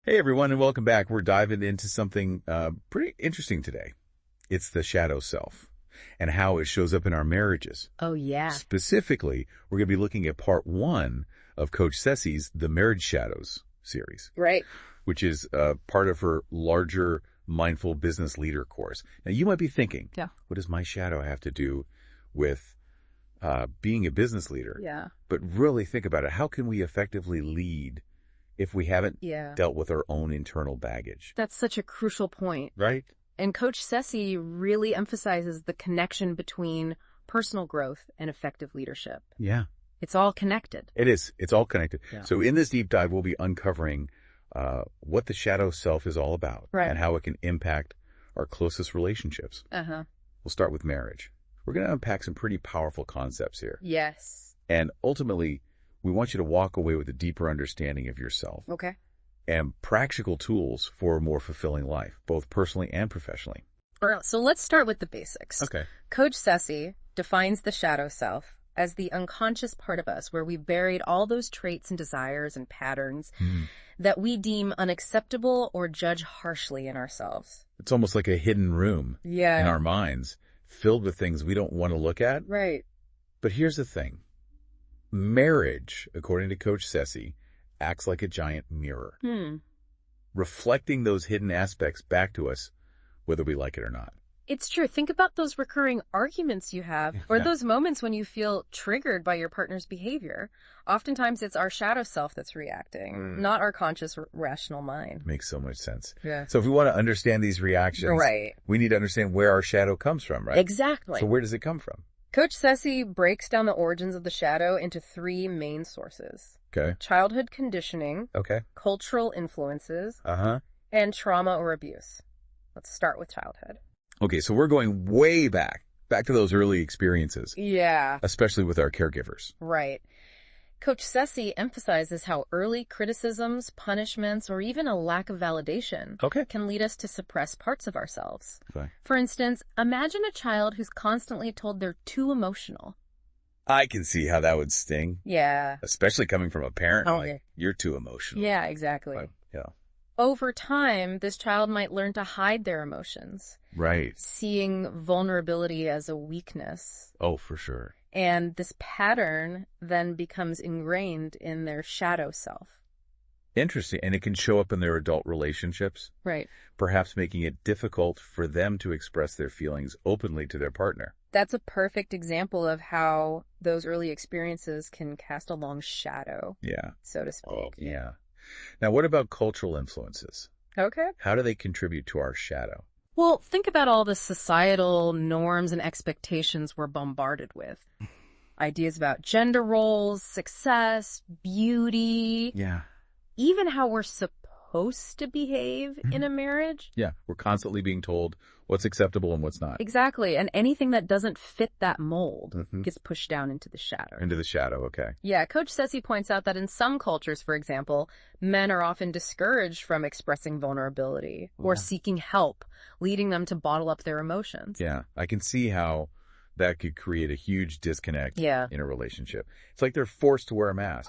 Hey everyone, and welcome back. We're diving into something pretty interesting today. It's the shadow self and how it shows up in our marriages. Oh, yeah. Specifically, we're going to be looking at part 1 of Coach Ceci's The Marriage Shadows series, Right. which is part of her larger Mindful Business Leader course. Now, you might be thinking, Yeah. what does my shadow have to do with being a business leader? Yeah. But really think about it. How can we effectively lead if we haven't Yeah. dealt with our own internal baggage? That's such a crucial point. Right? And Coach Ceci really emphasizes the connection between personal growth and effective leadership. Yeah. It's all connected. It is. It's all connected. Yeah. So in this deep dive, we'll be uncovering what the shadow self is all about, Right, and how it can impact our closest relationships. Uh-huh. We'll start with marriage. We're going to unpack some pretty powerful concepts here. Yes. And ultimately, we want you to walk away with a deeper understanding of yourself Okay. and practical tools for a more fulfilling life, both personally and professionally. All right, so let's start with the basics. Okay. Coach Ceci defines the shadow self as the unconscious part of us where we buried all those traits and desires and patterns that we deem unacceptable or judge harshly in ourselves. It's almost like a hidden room Yeah. in our minds filled with things we don't want to look at. Right. But here's the thing. Marriage, according to Coach Ceci, acts like a giant mirror, reflecting those hidden aspects back to us, whether we like it or not. It's true. Think about those recurring arguments you have, or Yeah. those moments when you feel triggered by your partner's behavior. Oftentimes it's our shadow self that's reacting, not our conscious rational mind. Makes so much sense. Yeah. So if we want to understand these reactions, Right. we need to understand where our shadow comes from, right? Exactly. So where does it come from? Coach Ceci breaks down the origins of the shadow into 3 main sources: Okay. childhood conditioning, Okay. cultural influences, Uh-huh. and trauma or abuse. Let's start with childhood. Okay, so we're going way back to those early experiences, Yeah. especially with our caregivers. Right. Coach Ceci emphasizes how early criticisms, punishments, or even a lack of validation Okay. can lead us to suppress parts of ourselves. Okay. For instance, imagine a child who's constantly told they're too emotional. I can see how that would sting, Yeah. especially coming from a parent. Oh, like, yeah. you're too emotional. Yeah, exactly. Like, yeah. Over time, this child might learn to hide their emotions, Right. seeing vulnerability as a weakness. Oh, for sure. And this pattern then becomes ingrained in their shadow self. Interesting. And it can show up in their adult relationships, Right. perhaps making it difficult for them to express their feelings openly to their partner. That's a perfect example of how those early experiences can cast a long shadow, Yeah. so to speak. Yeah. Now, what about cultural influences? Okay. How do they contribute to our shadow? Well, think about all the societal norms and expectations we're bombarded with. Ideas about gender roles, success, beauty, Yeah. even how we're supposed to behave in a marriage. Yeah. We're constantly being told what's acceptable and what's not. Exactly. And anything that doesn't fit that mold Mhm. gets pushed down into the shadow. Into the shadow. Okay. Yeah, Coach Ceci points out that in some cultures, for example, men are often discouraged from expressing vulnerability or Yeah. seeking help, leading them to bottle up their emotions. Yeah. I can see how that could create a huge disconnect Yeah. in a relationship. It's like they're forced to wear a mask.